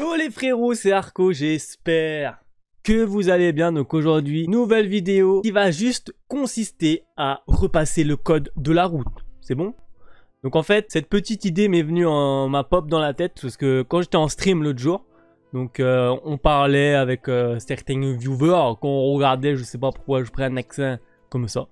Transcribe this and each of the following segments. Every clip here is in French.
Yo les frérots, c'est Arco, j'espère que vous allez bien. Donc aujourd'hui, nouvelle vidéo qui va juste consister à repasser le code de la route. C'est bon? Donc en fait, cette petite idée m'est venue m'a pop dans la tête parce que quand j'étais en stream l'autre jour, donc on parlait avec certains viewers, quand on regardait, je sais pas pourquoi je prends un accent comme ça,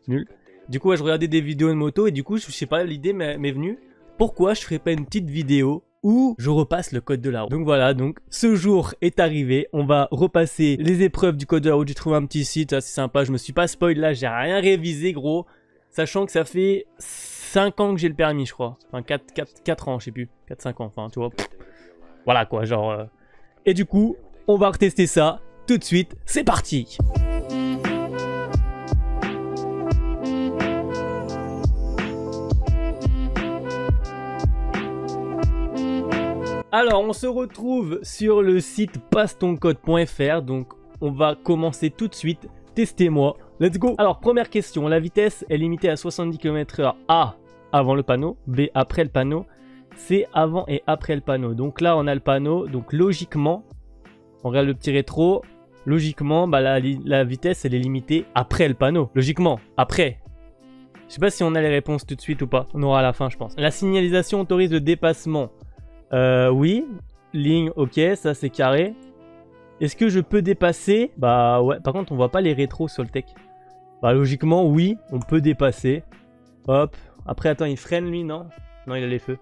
nul. Du coup, je regardais des vidéos de moto et du coup, je sais pas, l'idée m'est venue. Pourquoi je ferais pas une petite vidéo où je repasse le code de la route? Donc voilà, donc ce jour est arrivé. On va repasser les épreuves du code de la route. J'ai trouvé un petit site assez sympa. Je me suis pas spoil là, j'ai rien révisé gros. Sachant que ça fait 5 ans que j'ai le permis, je crois. Enfin 4 ans, je sais plus. 4-5 ans, enfin tu vois. Voilà quoi, genre... Et du coup, on va retester ça tout de suite. C'est parti! Alors, on se retrouve sur le site passetoncode.fr. Donc, on va commencer tout de suite. Testez-moi. Let's go. Alors, première question. La vitesse est limitée à 70 km/h. A, avant le panneau. B, après le panneau. C, avant et après le panneau. Donc là, on a le panneau. Donc, logiquement, on regarde le petit rétro. Logiquement, bah, la vitesse, elle est limitée après le panneau. Logiquement, après. Je sais pas si on a les réponses tout de suite ou pas. On aura à la fin, je pense. La signalisation autorise le dépassement. Oui, ligne, ok, ça c'est carré. Est-ce que je peux dépasser? Bah ouais, par contre on voit pas les rétros sur le tech. Bah logiquement oui, on peut dépasser. Hop, après attends, il freine lui, non? Non, il a les feux.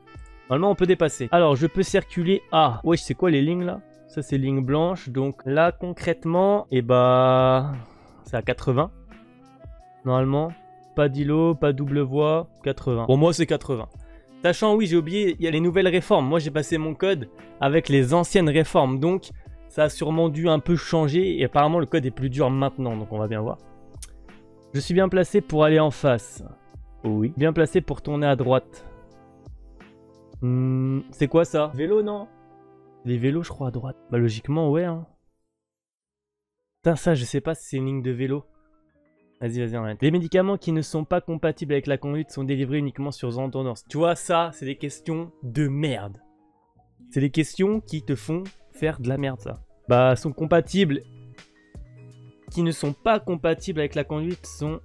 Normalement on peut dépasser. Alors je peux circuler à... Ouais, c'est quoi les lignes là? Ça c'est ligne blanche, donc là concrètement, et bah... c'est à 80. Normalement, pas d'îlot, pas double voie, 80. Pour moi c'est 80. Sachant, oui, j'ai oublié, il y a les nouvelles réformes. Moi, j'ai passé mon code avec les anciennes réformes. Donc, ça a sûrement dû un peu changer. Et apparemment, le code est plus dur maintenant. Donc, on va bien voir. Je suis bien placé pour aller en face. Oui. Bien placé pour tourner à droite. C'est quoi ça? Vélo, non? Les vélos, je crois, à droite. Bah, logiquement, ouais. Hein. Putain, ça, je sais pas si c'est une ligne de vélo. Vas-y, on arrête. Les médicaments qui ne sont pas compatibles avec la conduite sont délivrés uniquement sur zone tendance. Tu vois, ça, c'est des questions de merde. C'est des questions qui te font faire de la merde, ça. Bah, sont compatibles. Qui ne sont pas compatibles avec la conduite sont...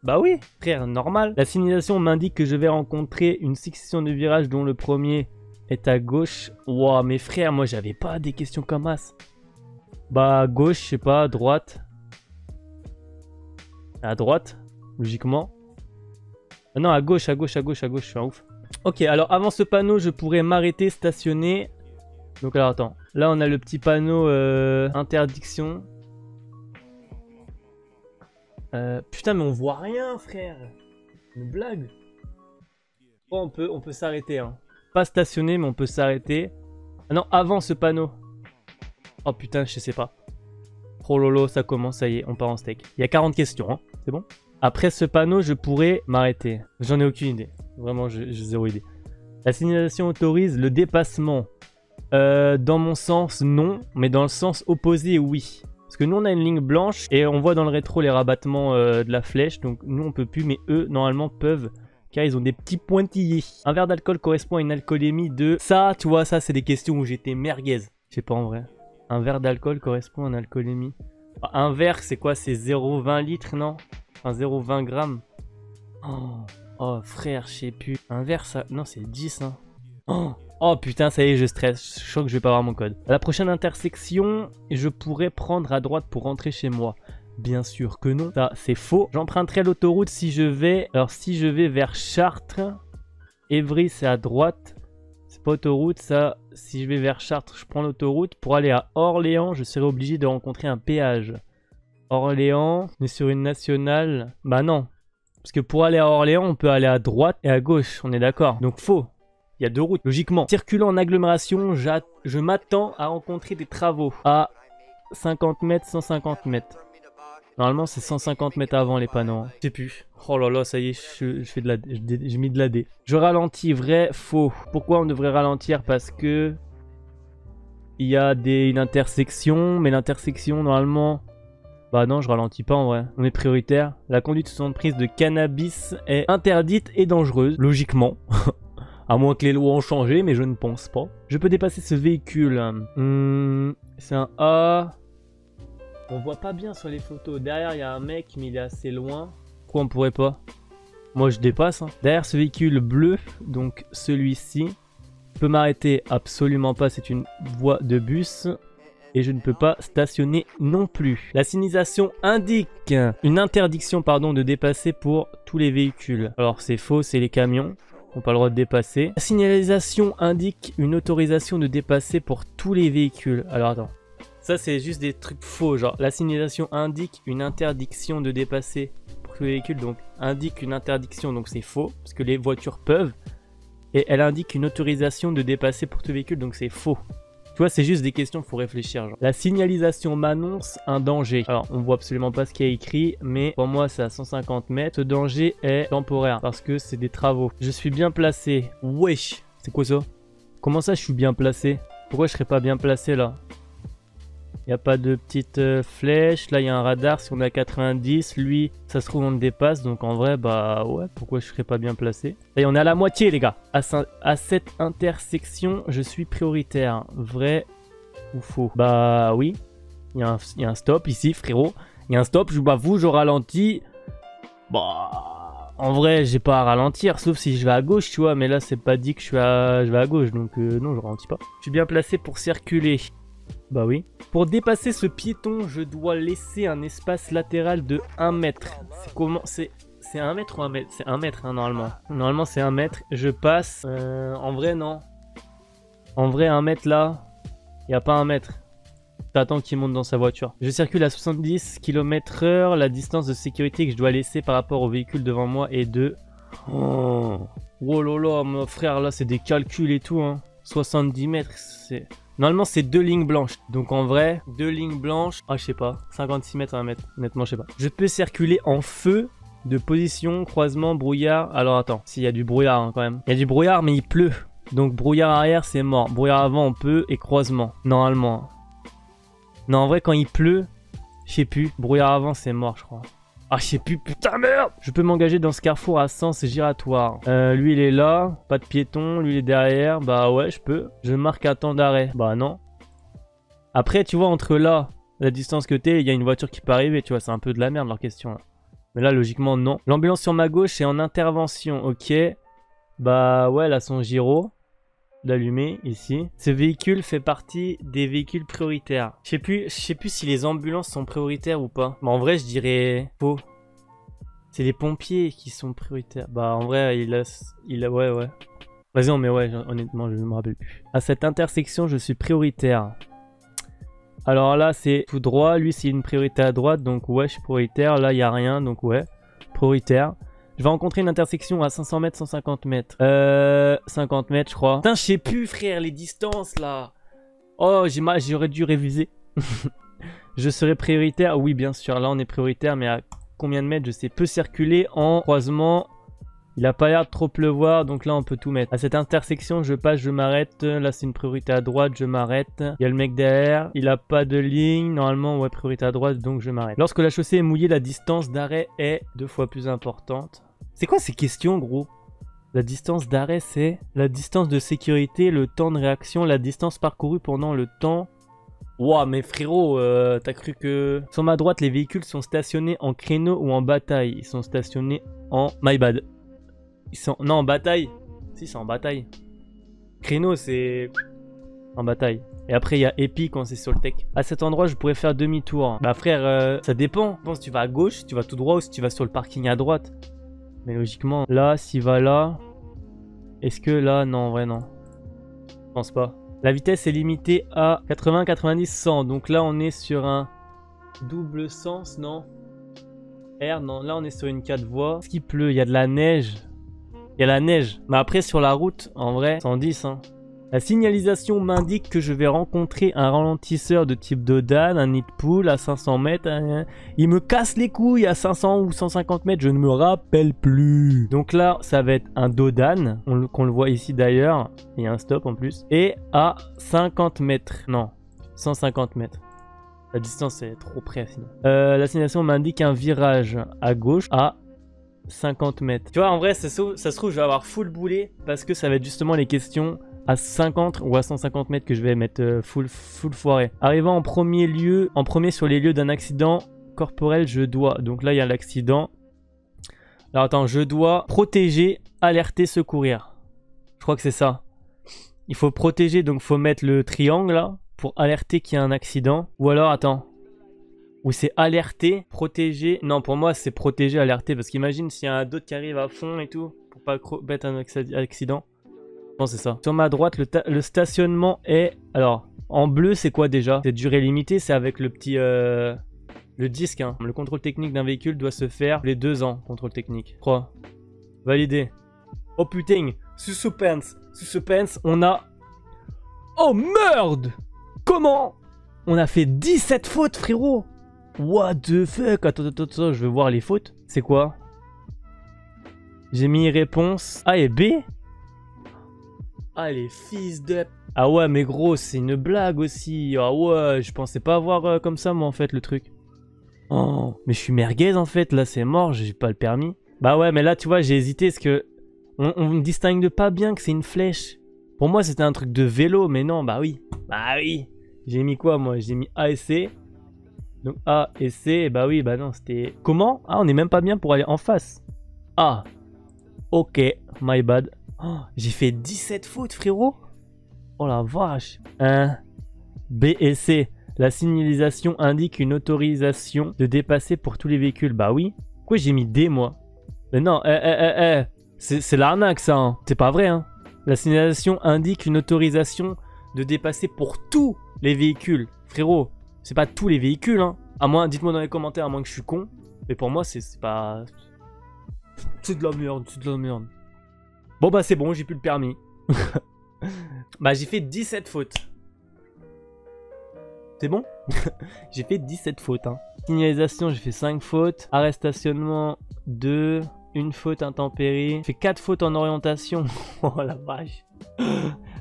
Bah oui, frère, normal. La signalisation m'indique que je vais rencontrer une succession de virages dont le premier est à gauche. Ouah, mais frère, moi, j'avais pas des questions comme as. Bah, à gauche, je sais pas, à droite... À droite, logiquement. Non, à gauche, je suis un ouf. Ok, alors avant ce panneau, je pourrais m'arrêter, stationner. Donc alors attends, là on a le petit panneau interdiction. Putain, mais on voit rien, frère. Une blague. Oh, on peut s'arrêter. Hein. Pas stationner, mais on peut s'arrêter. Ah non, avant ce panneau. Oh putain, je sais pas. Oh lolo, ça commence, ça y est, on part en steak. Il y a 40 questions, hein. C'est bon? Après ce panneau, je pourrais m'arrêter. J'en ai aucune idée. Vraiment, j'ai zéro idée. La signalisation autorise le dépassement. Dans mon sens, non. Mais dans le sens opposé, oui. Parce que nous, on a une ligne blanche et on voit dans le rétro les rabattements de la flèche. Donc nous, on peut plus, mais eux, normalement, peuvent. Car ils ont des petits pointillés. Un verre d'alcool correspond à une alcoolémie de... Ça, tu vois, ça, c'est des questions où j'étais merguez. Je sais pas en vrai. Un verre d'alcool correspond à une alcoolémie. Un verre, c'est quoi? C'est 0,20 litres, non? Enfin, 0,20 grammes. Oh, frère, je sais plus. Un verre, ça... Non, c'est 10, hein. Oh, putain, ça y est, je stresse. Je sens que je vais pas avoir mon code. À la prochaine intersection, je pourrais prendre à droite pour rentrer chez moi. Bien sûr que non. Ça, c'est faux. J'emprunterai l'autoroute si je vais... Alors, si je vais vers Chartres, Évry, c'est à droite. C'est pas autoroute, ça. Si je vais vers Chartres, je prends l'autoroute. Pour aller à Orléans, je serai obligé de rencontrer un péage. Orléans, on est sur une nationale. Bah non. Parce que pour aller à Orléans, on peut aller à droite et à gauche. On est d'accord. Donc faux. Il y a deux routes, logiquement. Circulant en agglomération, je m'attends à rencontrer des travaux. À 50 mètres, 150 mètres. Normalement, c'est 150 mètres avant les panneaux. Hein. Je sais plus. Oh là là, ça y est, j'ai mis de la D. Je ralentis, vrai, faux. Pourquoi on devrait ralentir? Parce que il y a une intersection, mais l'intersection, normalement... Bah non, je ralentis pas en vrai. On est prioritaire. La conduite sous emprise de cannabis est interdite et dangereuse, logiquement. À moins que les lois ont changé, mais je ne pense pas. Je peux dépasser ce véhicule. C'est un A. On voit pas bien sur les photos. Derrière, il y a un mec, mais il est assez loin. Pourquoi on pourrait pas? Moi, je dépasse. Hein. Derrière ce véhicule bleu, donc celui-ci, je peux m'arrêter? Absolument pas. C'est une voie de bus. Et je ne peux pas stationner non plus. La signalisation indique une interdiction de dépasser pour tous les véhicules. Alors, c'est faux, c'est les camions. On n'a pas le droit de dépasser. La signalisation indique une autorisation de dépasser pour tous les véhicules. Alors, attends. Ça, c'est juste des trucs faux. Genre, la signalisation indique une interdiction de dépasser pour tous les véhicules. Donc, indique une interdiction. Donc, c'est faux. Parce que les voitures peuvent. Et elle indique une autorisation de dépasser pour tous les véhicules. Donc, c'est faux. Tu vois, c'est juste des questions, il faut réfléchir. Genre. La signalisation m'annonce un danger. Alors, on voit absolument pas ce qu'il y a écrit, mais pour moi, c'est à 150 mètres. Ce danger est temporaire parce que c'est des travaux. Je suis bien placé. Wesh, c'est quoi ça? Comment ça, je suis bien placé? Pourquoi je serais pas bien placé là? Il n'y a pas de petite flèche. Là, il y a un radar. Si on est à 90, lui, ça se trouve, on le dépasse. Donc, en vrai, bah ouais, pourquoi je serais pas bien placé? Et on est à la moitié, les gars. À cette intersection, je suis prioritaire. Vrai ou faux? Bah oui. Il y a un stop ici, frérot. Il y a un stop. Je m'avoue, je ralentis. Bah, en vrai, j'ai pas à ralentir. Sauf si je vais à gauche, tu vois. Mais là, c'est pas dit que je vais à gauche. Donc, non, je ralentis pas. Je suis bien placé pour circuler. Bah oui. Pour dépasser ce piéton, je dois laisser un espace latéral de 1 mètre. C'est comment? C'est 1 mètre ou 1 mètre? C'est 1 mètre, hein, normalement. Normalement, c'est 1 mètre. Je passe. En vrai, non. En vrai, 1 mètre là, il n'y a pas 1 mètre. T'attends qu'il monte dans sa voiture. Je circule à 70 km/h. La distance de sécurité que je dois laisser par rapport au véhicule devant moi est de... Oh là là, mon frère, là, c'est des calculs et tout. Hein. 70 mètres, c'est... Normalement, c'est 2 lignes blanches. Donc, en vrai, 2 lignes blanches. Ah, je sais pas. 56 mètres à 1 mètre. Honnêtement, je sais pas. Je peux circuler en feu de position, croisement, brouillard. Alors, attends. S'il y a du brouillard, hein, quand même. Il y a du brouillard, mais il pleut. Donc, brouillard arrière, c'est mort. Brouillard avant, on peut. Et croisement. Normalement. Non, en vrai, quand il pleut, je sais plus. Brouillard avant, c'est mort, je crois. Ah, je sais plus, putain, merde! Je peux m'engager dans ce carrefour à sens giratoire. Lui, il est là. Pas de piéton. Lui, il est derrière. Bah ouais, je peux. Je marque un temps d'arrêt. Bah non. Après, tu vois, entre là, la distance que t'es, il y a une voiture qui peut arriver. Tu vois, c'est un peu de la merde, leur question, là. Mais là, logiquement, non. L'ambulance sur ma gauche est en intervention. Ok. Bah ouais, là, son gyro. D'allumer, ici. Ce véhicule fait partie des véhicules prioritaires. Je sais plus si les ambulances sont prioritaires ou pas. Mais en vrai, je dirais faux. C'est les pompiers qui sont prioritaires. Bah, en vrai, il a ouais. Vas-y, on met ouais, honnêtement, je ne me rappelle plus. À cette intersection, je suis prioritaire. Alors là, c'est tout droit. Lui, c'est une priorité à droite. Donc, ouais, je suis prioritaire. Là, il n'y a rien. Donc, ouais, prioritaire. Je vais rencontrer une intersection à 500 mètres, 150 mètres. 50 mètres, je crois. Putain, je sais plus, frère, les distances, là. Oh, j'aurais dû réviser. Je serai prioritaire. Oui, bien sûr, là, on est prioritaire, mais à combien de mètres, je sais. Peut circuler en croisement. Il a pas l'air de trop pleuvoir, donc là, on peut tout mettre. À cette intersection, je passe, je m'arrête. Là, c'est une priorité à droite, je m'arrête. Il y a le mec derrière. Il a pas de ligne. Normalement, ouais, priorité à droite, donc je m'arrête. Lorsque la chaussée est mouillée, la distance d'arrêt est 2 fois plus importante. C'est quoi ces questions, gros? La distance d'arrêt, c'est la distance de sécurité, le temps de réaction, la distance parcourue pendant le temps. Ouah, mais frérot, t'as cru que... Sur ma droite, les véhicules sont stationnés en créneau ou en bataille. Ils sont stationnés en... My bad. Ils sont... Non, en bataille. Si, c'est en bataille. Créneau, c'est... En bataille. Et après, il y a épi quand c'est sur le tech. À cet endroit, je pourrais faire demi-tour. Bah frère, ça dépend. Je pense que tu vas à gauche, tu vas tout droit ou si tu vas sur le parking à droite. Mais logiquement, là, s'il va là... Est-ce que là... Non, en vrai, non. Je pense pas. La vitesse est limitée à 80, 90, 100. Donc là, on est sur un double sens, non? R, non. Là, on est sur une 4 voies. Est-ce qu'il pleut? Il y a de la neige. Il y a la neige. Mais après, sur la route, en vrai, 110, hein. La signalisation m'indique que je vais rencontrer un ralentisseur de type Dodan, un nid de poule à 500 mètres. Il me casse les couilles à 500 ou 150 mètres, je ne me rappelle plus. Donc là, ça va être un Dodan, qu'on le voit ici d'ailleurs. Il y a un stop en plus. Et à 50 mètres. Non, 150 mètres. La distance est trop près sinon. La signalisation m'indique un virage à gauche à 50 mètres. Tu vois, en vrai, ça se trouve, je vais avoir full boulet parce que ça va être justement les questions à 50 ou à 150 mètres que je vais mettre full foiré. Arrivant en premier sur les lieux d'un accident corporel, je dois. Donc là, il y a l'accident. Alors attends, je dois protéger, alerter, secourir. Je crois que c'est ça. Il faut protéger, donc faut mettre le triangle là pour alerter qu'il y a un accident. Ou alors, attends. Ou c'est alerter, protéger. Non, pour moi, c'est protéger, alerter. Parce qu'imagine s'il y a d'autres qui arrivent à fond et tout. Pour pas mettre un accident. Je pense que c'est ça. Sur ma droite, le stationnement est... Alors, en bleu, c'est quoi déjà? C'est durée limitée, c'est avec le petit... Le disque, hein. Le contrôle technique d'un véhicule doit se faire les 2 ans. Contrôle technique. 3. Validé. Oh putain. Suspense. On a... Oh merde. Comment? On a fait 17 fautes, frérot. What the fuck? Attends, je veux voir les fautes. C'est quoi? J'ai mis réponse A et B. Ah, les fils de... Ah ouais, mais gros, c'est une blague aussi. Ah ouais, je pensais pas avoir comme ça, moi, en fait, le truc. Oh, mais je suis merguez, en fait. Là, c'est mort, j'ai pas le permis. Bah ouais, mais là, tu vois, j'ai hésité, parce que... On me distingue pas bien que c'est une flèche. Pour moi, c'était un truc de vélo, mais non, bah oui. Bah oui. J'ai mis quoi, moi? J'ai mis A et C. Donc A et C, et bah oui, bah non, c'était... Comment? Ah, on est même pas bien pour aller en face. Ah. Ok, my bad. Oh, j'ai fait 17 fautes, frérot. Oh la vache. 1. B et C. La signalisation indique une autorisation de dépasser pour tous les véhicules. Bah oui. Pourquoi j'ai mis D, moi? Mais non, c'est l'arnaque, ça. Hein. C'est pas vrai, hein. La signalisation indique une autorisation de dépasser pour tous les véhicules. Frérot, c'est pas tous les véhicules, hein. À moins, dites-moi dans les commentaires, à moins que je suis con. Mais pour moi, c'est pas... C'est de la merde, Bon bah c'est bon, j'ai plus le permis. Bah j'ai fait 17 fautes. C'est bon? J'ai fait 17 fautes, hein. Signalisation, j'ai fait 5 fautes. Arrêt stationnement, 2. Une faute intempérie. J'ai fait 4 fautes en orientation. Oh la vache.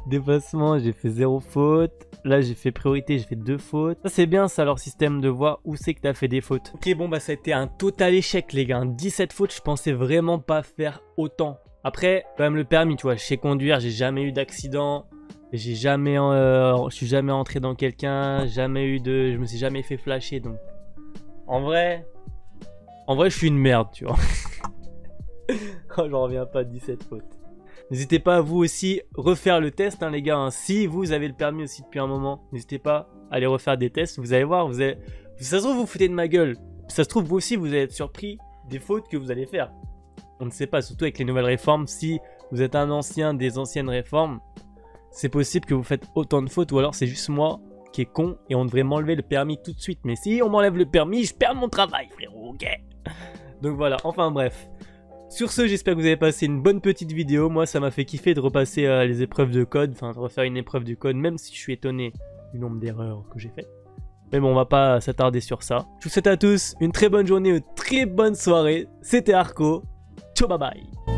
Dépassement, j'ai fait 0 faute. Là, j'ai fait priorité, j'ai fait 2 fautes. Ça, c'est bien, ça, leur système de voir où c'est que t'as fait des fautes. Ok, bon, bah, ça a été un total échec, les gars. 17 fautes, je pensais vraiment pas faire autant. Après, quand même, le permis, tu vois, je sais conduire, j'ai jamais eu d'accident. J'ai jamais... je suis jamais entré dans quelqu'un. Jamais eu de... Je me suis jamais fait flasher, donc... En vrai, je suis une merde, tu vois. Oh, j'en reviens pas, 17 fautes. N'hésitez pas à vous aussi refaire le test, hein, les gars. Hein. Si vous avez le permis aussi depuis un moment, n'hésitez pas à aller refaire des tests. Vous allez voir, ça se trouve, vous foutez de ma gueule. Ça se trouve, vous aussi, vous allez être surpris des fautes que vous allez faire. On ne sait pas, surtout avec les nouvelles réformes. Si vous êtes un ancien des anciennes réformes, c'est possible que vous faites autant de fautes. Ou alors, c'est juste moi qui est con et on devrait m'enlever le permis tout de suite. Mais si on m'enlève le permis, je perds mon travail, frérot, ok? Donc voilà, enfin bref. Sur ce, j'espère que vous avez passé une bonne petite vidéo. Moi, ça m'a fait kiffer de repasser les épreuves de code. Enfin, de refaire une épreuve du code, même si je suis étonné du nombre d'erreurs que j'ai faites. Mais bon, on va pas s'attarder sur ça. Je vous souhaite à tous une très bonne journée, une très bonne soirée. C'était Arco. Ciao, bye bye.